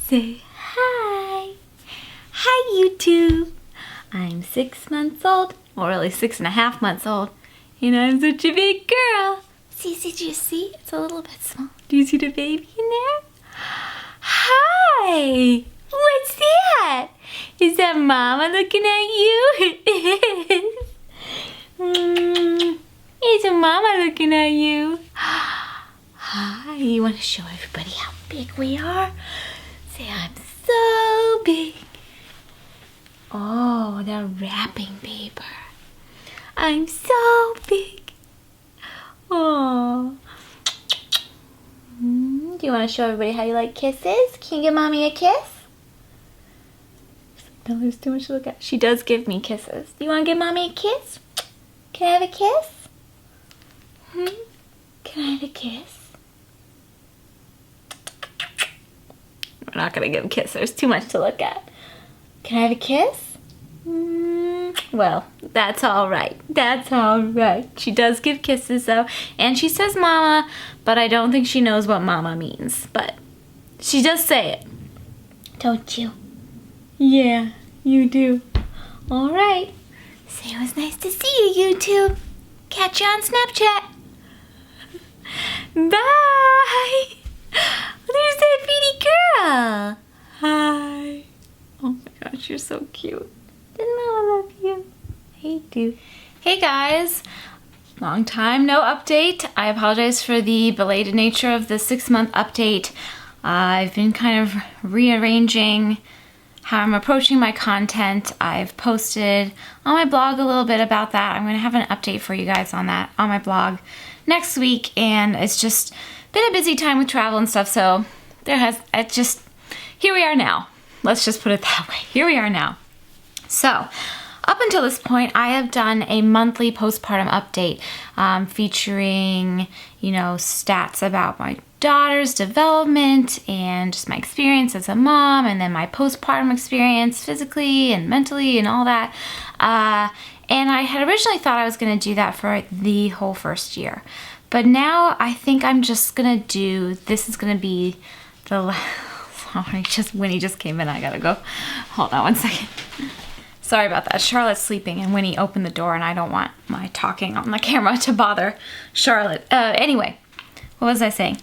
Say hi. Hi, YouTube. I'm 6 months old, or really 6.5 months old, and I'm such a big girl. See, do you see? It's a little bit small. Do you see the baby in there? Hi. What's that? Is that Mama looking at you? It is. Is Mama looking at you? Hi. You want to show everybody how big we are? Say, I'm so big. Oh, the wrapping paper. I'm so big. Oh. Do you want to show everybody how you like kisses? Can you give Mommy a kiss? No, there's too much to look at. She does give me kisses. Do you want to give Mommy a kiss? Can I have a kiss? Can I have a kiss? We're not going to give a kiss. There's too much to look at. Can I have a kiss? Well, that's all right. That's all right. She does give kisses though, and she says Mama, but I don't think she knows what Mama means. But she does say it. Don't you? Yeah, you do. All right. Say it was nice to see you, YouTube. Catch you on Snapchat. Bye. There's that pretty girl. Hi. Oh my gosh, you're so cute. Doesn't Mama love you? I do. Hey guys, long time no update. I apologize for the belated nature of the 6-month update. I've been kind of rearranging how I'm approaching my content. I've posted on my blog a little bit about that. I'm going to have an update for you guys on that on my blog next week, and it's just been a busy time with travel and stuff, so here we are now. Let's just put it that way. Here we are now. So, up until this point, I have done a monthly postpartum update featuring, stats about my daughter's development and just my experience as a mom, and then my postpartum experience physically and mentally and all that. And I had originally thought I was going to do that for the whole first year. But now I think I'm just going to this is going to be the last. Winnie just came in. I gotta go. Hold on one second. Sorry about that. Charlotte's sleeping and Winnie opened the door and I don't want my talking on the camera to bother Charlotte. Anyway, what was I saying?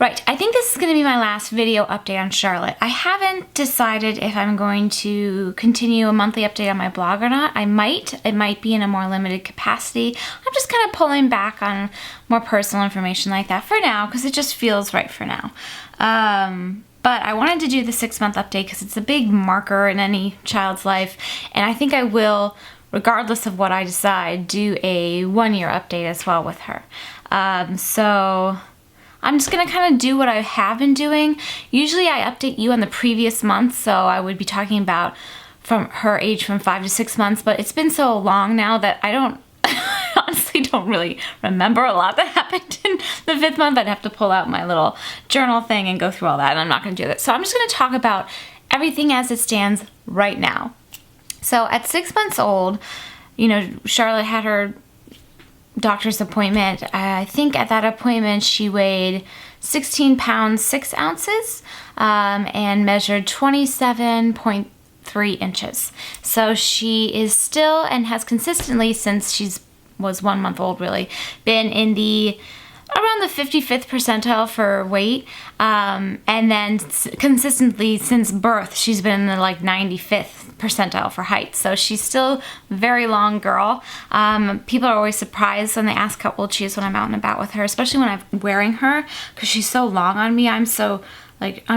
Right, I think this is going to be my last video update on Charlotte. I haven't decided if I'm going to continue a monthly update on my blog or not. I might. It might be in a more limited capacity. I'm just kind of pulling back on more personal information like that for now because it just feels right for now. But I wanted to do the 6-month update because it's a big marker in any child's life, and I think I will, regardless of what I decide, do a 1-year update as well with her. So I'm just going to kind of do what I have been doing. Usually I update you on the previous month, so I would be talking about from her age from 5 to 6 months, but it's been so long now that I honestly don't really remember a lot that happened in the 5th month. I'd have to pull out my little journal thing and go through all that, and I'm not going to do that. So I'm just going to talk about everything as it stands right now. So at 6 months old, Charlotte had her doctor's appointment. I think at that appointment she weighed 16 pounds 6 ounces and measured 27.3 inches. So she is still, and has consistently since she's was 1 month old really, been in around the 55th percentile for weight, and then consistently since birth she's been in the 95th percentile for height. So she's still a very long girl. People are always surprised when they ask how old she is when I'm out and about with her, especially when I'm wearing her, because she's so long on me. I'm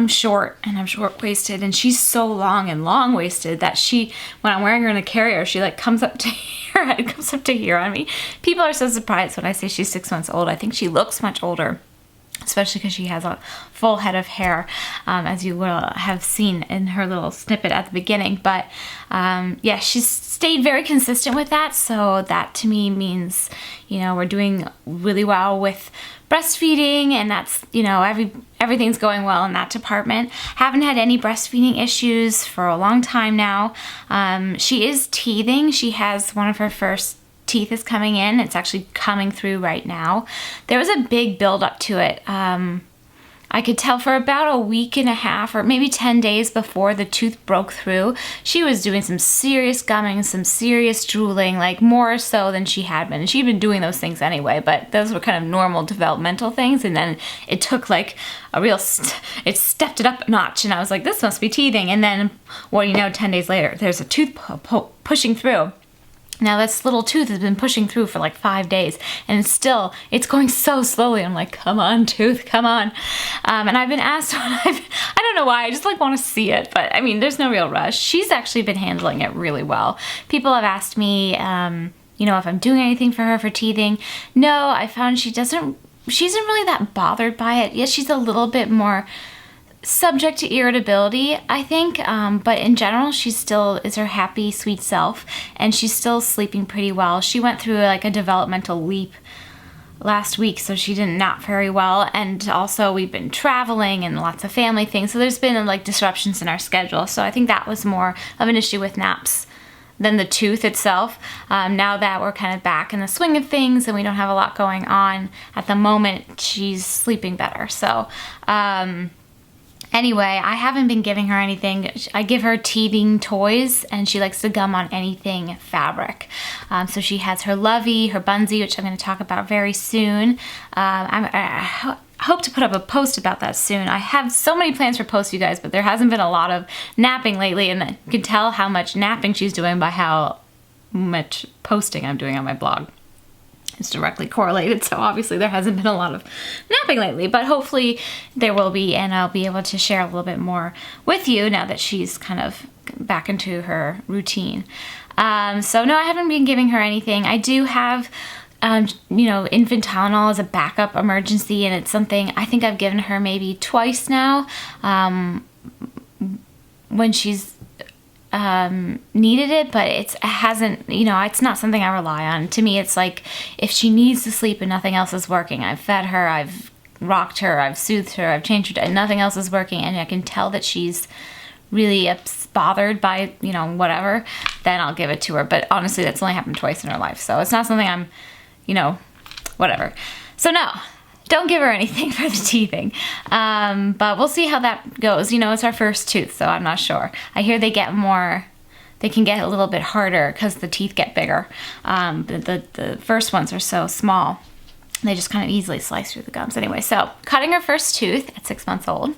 short and I'm short-waisted, and she's so long and long-waisted that when I'm wearing her in a carrier, she comes up to here, her head comes up to here on me. People are so surprised when I say she's 6 months old. I think she looks much older, especially because she has a full head of hair, as you will have seen in her little snippet at the beginning. But yeah, she's stayed very consistent with that, so that to me means, we're doing really well with breastfeeding, and that's, everything's going well in that department. Haven't had any breastfeeding issues for a long time now. She is teething. She has one of her first teeth is coming in. It's actually coming through right now. There was a big build up to it. I could tell for about a week and a half or maybe 10 days before the tooth broke through, she was doing some serious gumming, some serious drooling, like more so than she had been. And she'd been doing those things anyway, but those were kind of normal developmental things. And then it took like a real, it stepped it up a notch. And I was like, this must be teething. And then, well, you know, 10 days later, there's a tooth pushing through. Now this little tooth has been pushing through for like 5 days and it's going so slowly. I'm like, come on, tooth, come on. And I've been asked, I don't know why, I just like want to see it, but I mean, there's no real rush. She's actually been handling it really well. People have asked me, you know, if I'm doing anything for her for teething. No, I found she isn't really that bothered by it. Yes, she's a little bit more subject to irritability, I think, but in general, she still is her happy, sweet self, and she's still sleeping pretty well. She went through like a developmental leap last week, so she didn't nap very well, and also we've been traveling and lots of family things, so there's been like disruptions in our schedule, so I think that was more of an issue with naps than the tooth itself. Now that we're kind of back in the swing of things and we don't have a lot going on at the moment, she's sleeping better. So anyway, I haven't been giving her anything. I give her teething toys, and she likes to gum on anything fabric. So she has her Lovey, her Bunsey, which I'm going to talk about very soon. I hope to put up a post about that soon. I have so many plans for posts, you guys, but there hasn't been a lot of napping lately, and you can tell how much napping she's doing by how much posting I'm doing on my blog. It's directly correlated, so obviously there hasn't been a lot of napping lately, but hopefully there will be, and I'll be able to share a little bit more with you now that she's kind of back into her routine. So no, I haven't been giving her anything. I do have, you know, infant Tylenol as a backup emergency, and it's something I think I've given her maybe twice now, when she's needed it, but it hasn't, you know, it's not something I rely on. To me, it's like if she needs to sleep and nothing else is working, I've fed her, I've rocked her, I've soothed her, I've changed her, and nothing else is working, and I can tell that she's really bothered by, you know, whatever, then I'll give it to her. But honestly, that's only happened twice in her life, so it's not something I'm, you know, whatever. So no, don't give her anything for the teething. But we'll see how that goes. You know, it's our first tooth, so I'm not sure. I hear they can get a little bit harder because the teeth get bigger. The first ones are so small. They just kind of easily slice through the gums. Anyway, so cutting her first tooth at 6 months old.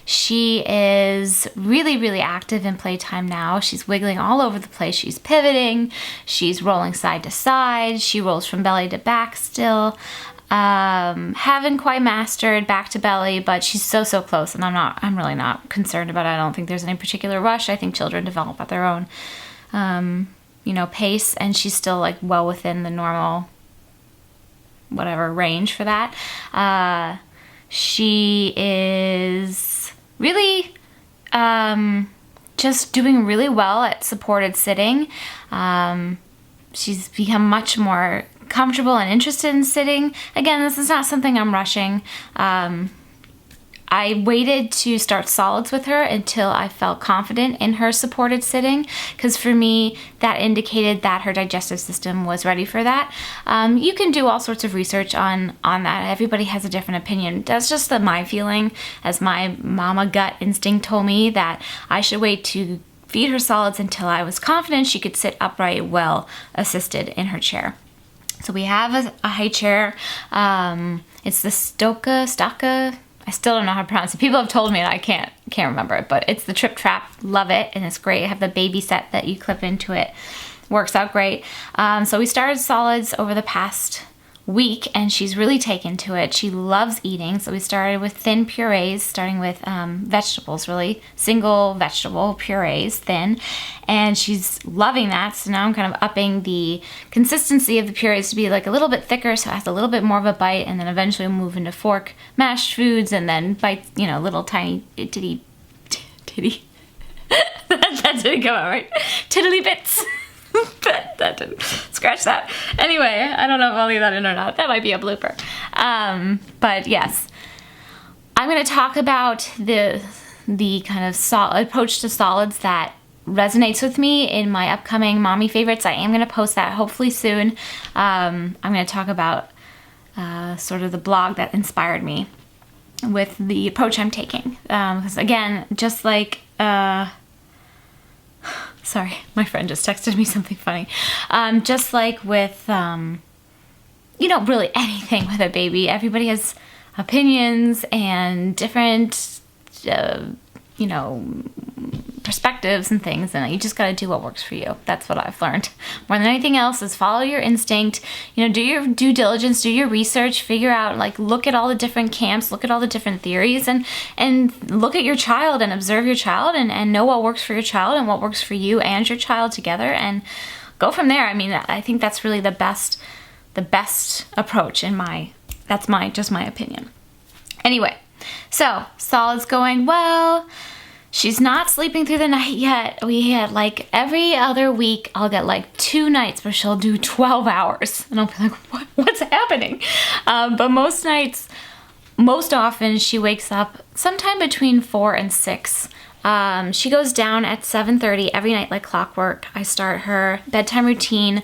She is really, really active in playtime now. She's wiggling all over the place. She's pivoting. She's rolling side to side. She rolls from belly to back still. Haven't quite mastered back to belly, but she's so close, and I'm really not concerned about it. I don't think there's any particular rush. I think children develop at their own, you know, pace, and she's still like well within the normal, whatever range for that. She is really, just doing really well at supported sitting. She's become much more comfortable and interested in sitting. Again, this is not something I'm rushing. I waited to start solids with her until I felt confident in her supported sitting, because for me, that indicated that her digestive system was ready for that. You can do all sorts of research on that. Everybody has a different opinion. That's just my feeling, as my mama gut instinct told me that I should wait to feed her solids until I was confident she could sit upright, well assisted in her chair. So we have a high chair. It's the Staka. I still don't know how to pronounce it. People have told me and I can't remember it, but it's the Trip Trap. Love it, and it's great. I have the baby set that you clip into it. Works out great. So we started solids over the past week, and she's really taken to it. She loves eating, so we started with thin purees, starting with vegetables, really single vegetable purees, thin, and she's loving that. So now I'm kind of upping the consistency of the purees to be like a little bit thicker, so it has a little bit more of a bite, and then eventually we'll move into fork mashed foods, and then bites, you know, little tiny titty that didn't go out right, tiddly bits. That didn't, scratch that. Anyway, I don't know if I'll leave that in or not. That might be a blooper. But yes, I'm going to talk about the kind of approach to solids that resonates with me in my upcoming Mommy Favorites. I am going to post that hopefully soon. I'm going to talk about sort of the blog that inspired me. with the approach I'm taking. Because again, just like, sorry, my friend just texted me something funny. Just like with, really anything with a baby, everybody has opinions and different, perspectives and things, and you just got to do what works for you. That's what I've learned. More than anything else is follow your instinct, do your due diligence, do your research, figure out, look at all the different camps, look at all the different theories, and look at your child and observe your child and know what works for your child and what works for you and your child together, and go from there. I mean, I think that's really the best approach that's my opinion. Anyway, so solids going well. She's not sleeping through the night yet. We had every other week, I'll get 2 nights where she'll do 12 hours. And I'll be like, what's happening? But most often she wakes up sometime between 4 and 6. She goes down at 7:30 every night like clockwork. I start her bedtime routine.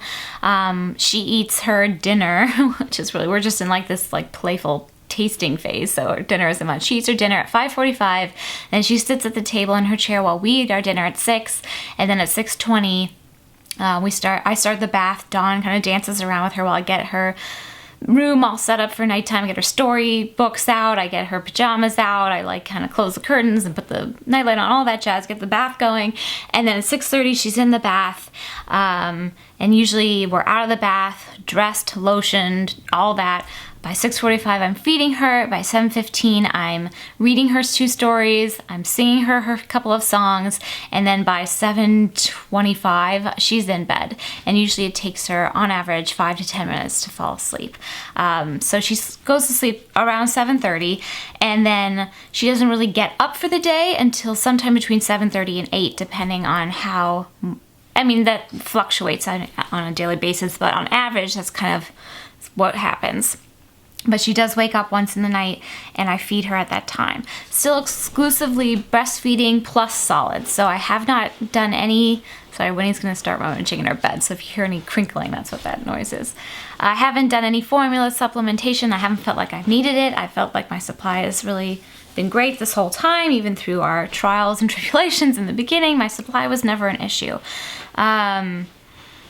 She eats her dinner, which is really, we're just in this playful tasting phase, so her dinner isn't much. She eats her dinner at 5:45, and she sits at the table in her chair while we eat our dinner at 6, and then at 6:20 I start the bath. Dawn kind of dances around with her while I get her room all set up for nighttime. I get her story books out, I get her pajamas out, I kind of close the curtains and put the nightlight on, all that jazz, get the bath going, and then at 6:30 she's in the bath, and usually we're out of the bath, dressed, lotioned, all that. By 6:45, I'm feeding her. By 7:15, I'm reading her 2 stories. I'm singing her couple of songs. And then by 7:25, she's in bed. And usually it takes her, on average, 5 to 10 minutes to fall asleep. So she goes to sleep around 7:30. And then she doesn't really get up for the day until sometime between 7:30 and 8, depending on how... that fluctuates on a daily basis. But on average, that's kind of what happens. But she does wake up once in the night, and I feed her at that time. Still exclusively breastfeeding plus solids. So I have not done any... Sorry, Winnie's going to start rummaging in her bed, so if you hear any crinkling, that's what that noise is. I haven't done any formula supplementation. I haven't felt like I've needed it. I felt like my supply has really been great this whole time, even through our trials and tribulations in the beginning. My supply was never an issue.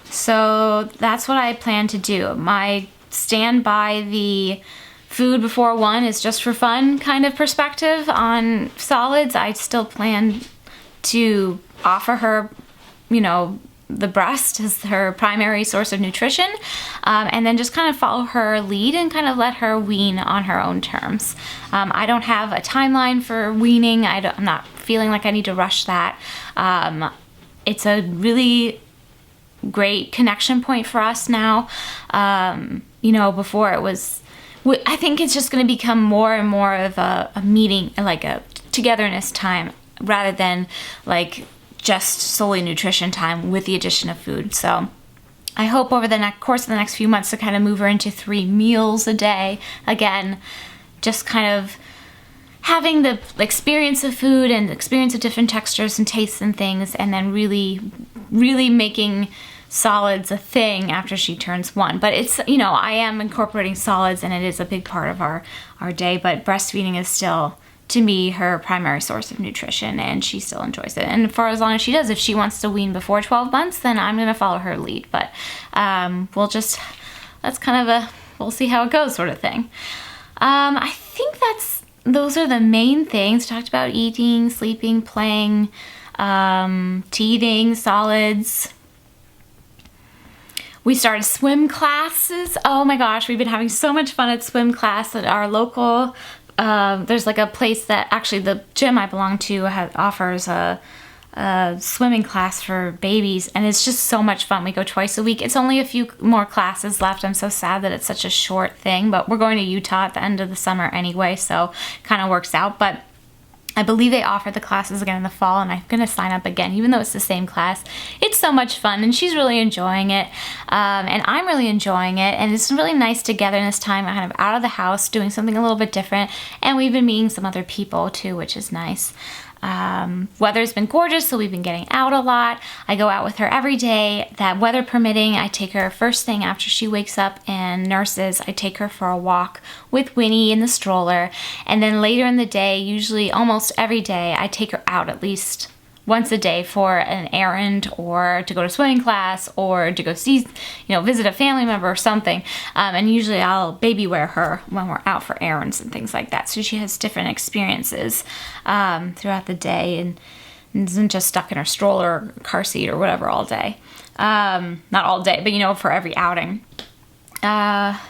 So that's what I plan to do. My stand by the food before 1 is just for fun kind of perspective on solids. I still plan to offer her, the breast as her primary source of nutrition, and then just kind of follow her lead and kind of let her wean on her own terms. I don't have a timeline for weaning. I'm not feeling like I need to rush that. It's a really great connection point for us now. Before it was, I think it's just going to become more and more of a meeting, like a togetherness time, rather than just solely nutrition time with the addition of food. So I hope over the course of the next few months to kind of move her into 3 meals a day. Again, just kind of having the experience of food and the experience of different textures and tastes and things, and then really, really making solids a thing after she turns 1. But it's, I am incorporating solids, and it is a big part of our day, but breastfeeding is still, to me, her primary source of nutrition, and she still enjoys it. And for as long as she does, if she wants to wean before 12 months, then I'm going to follow her lead. But that's kind of we'll see how it goes sort of thing. I think those are the main things. Talked about eating, sleeping, playing, teething, solids. We started swim classes. Oh my gosh, we've been having so much fun at swim class at our local. There's a place that actually the gym I belong to offers a swimming class for babies, and it's just so much fun. We go twice a week. It's only a few more classes left. I'm so sad that it's such a short thing, but we're going to Utah at the end of the summer anyway, so kind of works out. But I believe they offer the classes again in the fall, and I'm going to sign up again, even though it's the same class. It's so much fun, and she's really enjoying it, and I'm really enjoying it, and it's really nice togetherness time, kind of out of the house, doing something a little bit different, and we've been meeting some other people too, which is nice. Weather's been gorgeous, so we've been getting out a lot. I go out with her every day. That weather permitting, I take her first thing after she wakes up and nurses. I take her for a walk with Winnie in the stroller. And then later in the day, usually almost every day, I take her out at least once a day for an errand or to go to swimming class or to go see, visit a family member or something. And usually I'll baby wear her when we're out for errands and things like that. So she has different experiences throughout the day and isn't just stuck in her stroller or car seat or whatever all day. Not all day, but for every outing. And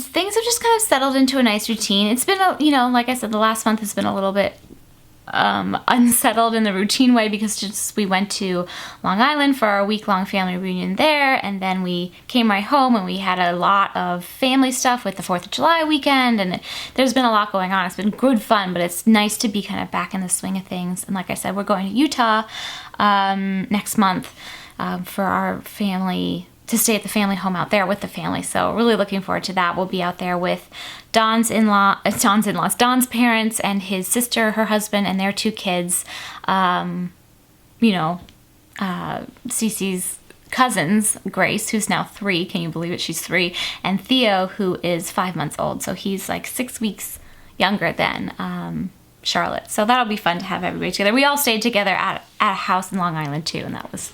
things have just kind of settled into a nice routine. It's been, like I said, the last month has been a little bit unsettled in the routine way because we went to Long Island for our week-long family reunion there, and then we came right home and we had a lot of family stuff with the 4th of July weekend, and there's been a lot going on. It's been good fun, but it's nice to be kind of back in the swing of things. And like I said, we're going to Utah next month for our family, to stay at the family home out there with the family. So really looking forward to that. We'll be out there with Don's parents and his sister, her husband, and their 2 kids. Cece's cousins, Grace, who's now 3. Can you believe it? She's 3. And Theo, who is 5 months old. So he's like 6 weeks younger than Charlotte. So that'll be fun to have everybody together. We all stayed together at a house in Long Island too, and that was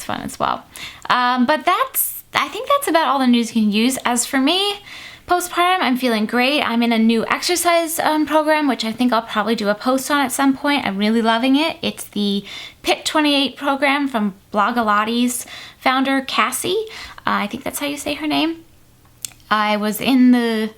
fun as well. But I think that's about all the news you can use. As for me, postpartum, I'm feeling great. I'm in a new exercise program, which I think I'll probably do a post on at some point. I'm really loving it. It's the PIT 28 program from Blogilates founder, Cassie. I think that's how you say her name. I was in the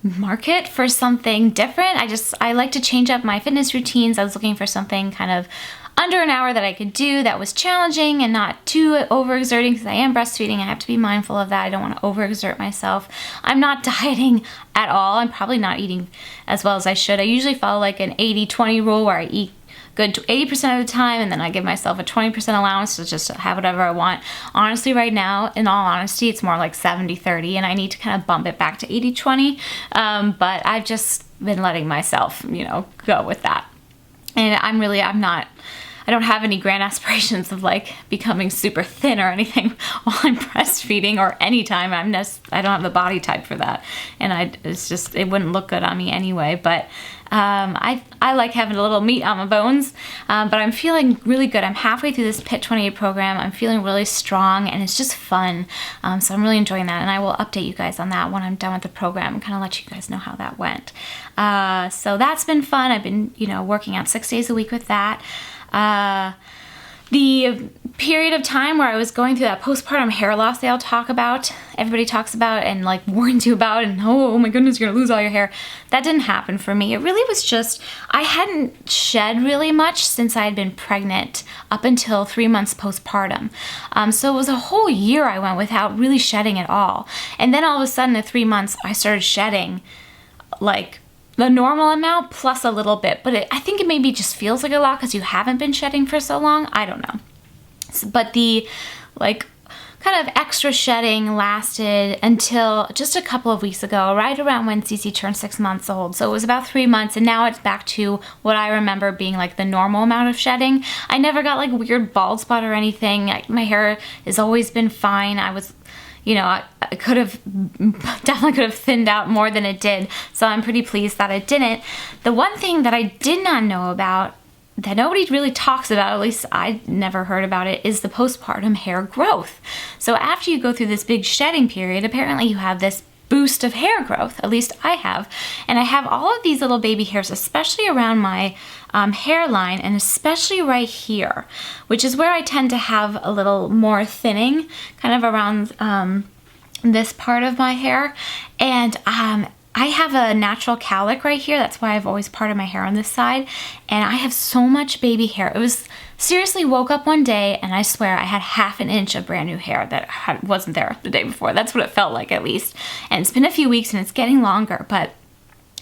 market for something different. I like to change up my fitness routines. I was looking for something kind of under an hour that I could do that was challenging and not too overexerting, because I am breastfeeding. I have to be mindful of that. I don't want to overexert myself. I'm not dieting at all. I'm probably not eating as well as I should. I usually follow like an 80-20 rule where I eat good 80% of the time and then I give myself a 20% allowance to just have whatever I want. Honestly, right now, in all honesty, it's more like 70-30 and I need to kind of bump it back to 80-20. But I've just been letting myself, go with that. And I don't have any grand aspirations of like becoming super thin or anything while I'm breastfeeding or anytime. I don't have the body type for that. And it wouldn't look good on me anyway. But I like having a little meat on my bones. But I'm feeling really good. I'm halfway through this PIT 28 program. I'm feeling really strong and it's just fun. So I'm really enjoying that. And I will update you guys on that when I'm done with the program and kind of let you guys know how that went. So that's been fun. I've been, working out 6 days a week with that. The period of time where I was going through that postpartum hair loss they all talk about, everybody talks about and like warns you about, and oh my goodness, you're gonna lose all your hair. That didn't happen for me. It really was just, I hadn't shed really much since I had been pregnant up until 3 months postpartum. So it was a whole year I went without really shedding at all. And then all of a sudden at 3 months, I started shedding like the normal amount plus a little bit, but I think it maybe just feels like a lot because you haven't been shedding for so long. I don't know. But the kind of extra shedding lasted until just a couple of weeks ago, right around when Cece turned 6 months old. So it was about 3 months, and now it's back to what I remember being like the normal amount of shedding. I never got like weird bald spot or anything. My hair has always been fine. I definitely could have thinned out more than it did, so I'm pretty pleased that it didn't. The one thing that I did not know about, that nobody really talks about, at least I never heard about it, is the postpartum hair growth. So after you go through this big shedding period, apparently you have this boost of hair growth, at least I have. And I have all of these little baby hairs, especially around my hairline and especially right here, which is where I tend to have a little more thinning, kind of around this part of my hair. And I have a natural cowlick right here. That's why I've always parted my hair on this side. And I have so much baby hair. It was seriously, woke up one day and I swear I had half an inch of brand new hair that wasn't there the day before. That's what it felt like, at least. And it's been a few weeks and it's getting longer, but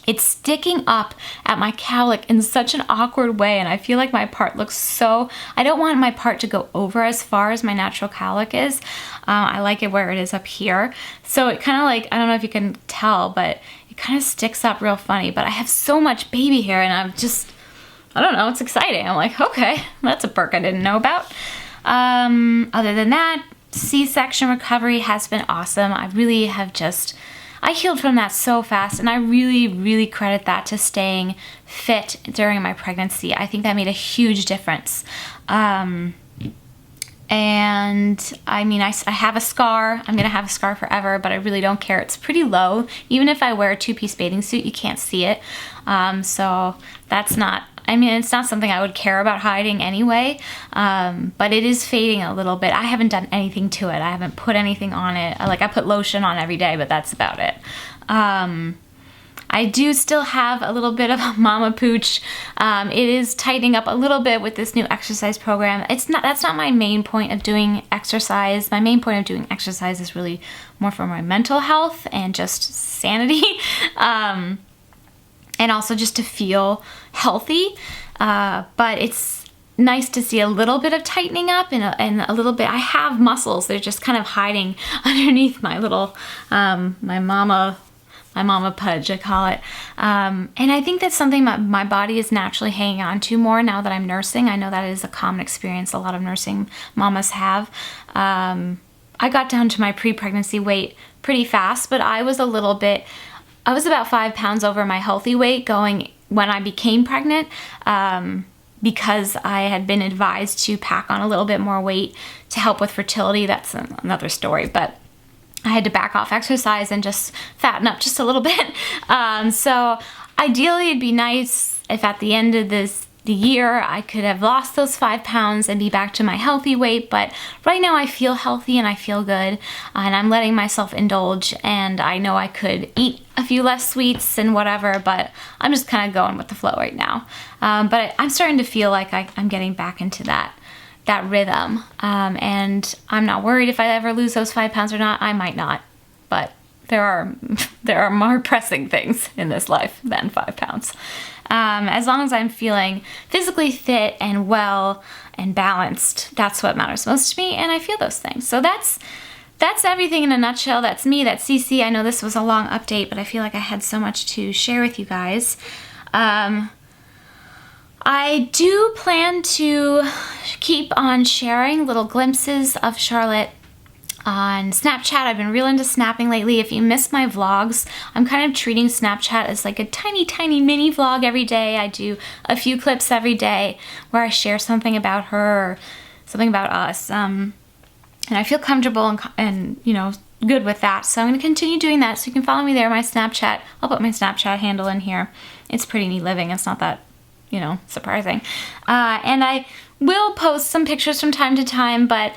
it's sticking up at my cowlick in such an awkward way, and I feel like my part looks so, I don't want my part to go over as far as my natural cowlick is. I like it where it is up here. So it kind of like, I don't know if you can tell, but it kind of sticks up real funny, but I have so much baby hair and I'm just, I don't know, it's exciting. I'm like, okay, that's a perk I didn't know about. Other than that, C-section recovery has been awesome. I really have just, I healed from that so fast, and I really, really credit that to staying fit during my pregnancy. I think that made a huge difference. And I mean, I have a scar. I'm gonna have a scar forever, but I really don't care. It's pretty low. Even if I wear a two-piece bathing suit, you can't see it. So that's not, I mean, it's not something I would care about hiding anyway, but it is fading a little bit. I haven't done anything to it. I haven't put anything on it. Like, I put lotion on every day, but that's about it. I do still have a little bit of a mama pooch. It is tightening up a little bit with this new exercise program. That's not my main point of doing exercise. My main point of doing exercise is really more for my mental health and just sanity. And also just to feel healthy, but it's nice to see a little bit of tightening up and a little bit, I have muscles, they're just kind of hiding underneath my little, my mama pudge, I call it. And I think that's something my body is naturally hanging on to more now that I'm nursing. I know that is a common experience a lot of nursing mamas have. I got down to my pre-pregnancy weight pretty fast, but I was about 5 pounds over my healthy weight going when I became pregnant, because I had been advised to pack on a little bit more weight to help with fertility. That's another story, but I had to back off exercise and just fatten up just a little bit. So ideally it'd be nice if at the end of the year I could have lost those 5 pounds and be back to my healthy weight, but right now I feel healthy and I feel good, and I'm letting myself indulge, and I know I could eat a few less sweets and whatever, but I'm just kind of going with the flow right now. But I'm starting to feel like I'm getting back into that rhythm, and I'm not worried if I ever lose those 5 pounds or not. I might not, but there are more pressing things in this life than 5 pounds. As long as I'm feeling physically fit and well and balanced, that's what matters most to me, and I feel those things. So that's everything in a nutshell. That's me, that's Cece. I know this was a long update, but I feel like I had so much to share with you guys. I do plan to keep on sharing little glimpses of Charlotte on Snapchat. I've been real into snapping lately. If you miss my vlogs, I'm kind of treating Snapchat as like a tiny, tiny mini vlog every day. I do a few clips every day where I share something about her or something about us. And I feel comfortable and you know, good with that. So I'm going to continue doing that. So you can follow me there, my Snapchat. I'll put my Snapchat handle in here. It's pretty neat living. It's not that, you know, surprising. And I will post some pictures from time to time, but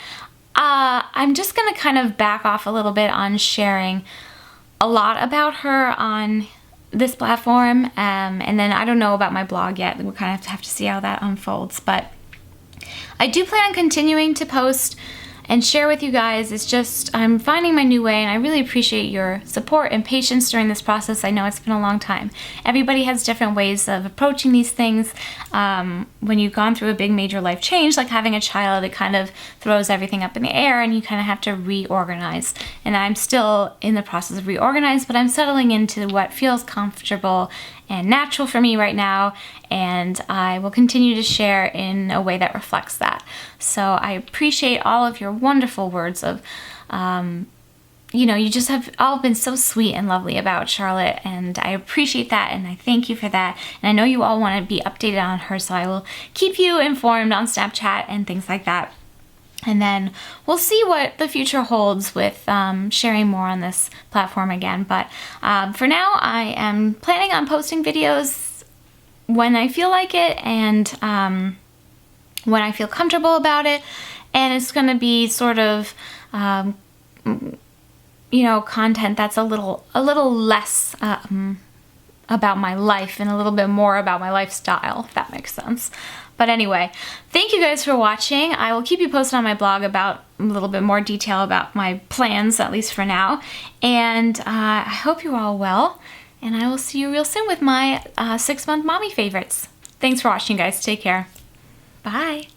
I'm just gonna kind of back off a little bit on sharing a lot about her on this platform, and then I don't know about my blog yet. We'll kind of have to see how that unfolds, but I do plan on continuing to post and share with you guys. It's just, I'm finding my new way, and I really appreciate your support and patience during this process. I know it's been a long time. Everybody has different ways of approaching these things. When you've gone through a big major life change, like having a child, it kind of throws everything up in the air and you kind of have to reorganize. And I'm still in the process of reorganize, but I'm settling into what feels comfortable and natural for me right now, and I will continue to share in a way that reflects that. So I appreciate all of your wonderful words of, you know, you just have all been so sweet and lovely about Charlotte, and I appreciate that, and I thank you for that. And I know you all want to be updated on her, so I will keep you informed on Snapchat and things like that. And then we'll see what the future holds with sharing more on this platform again. But for now, I am planning on posting videos when I feel like it and when I feel comfortable about it. And it's going to be sort of, you know, content that's a little less about my life and a little bit more about my lifestyle, if that makes sense. But anyway, thank you guys for watching. I will keep you posted on my blog about a little bit more detail about my plans, at least for now. And I hope you're all well. And I will see you real soon with my 6-month mommy favorites. Thanks for watching, guys. Take care. Bye.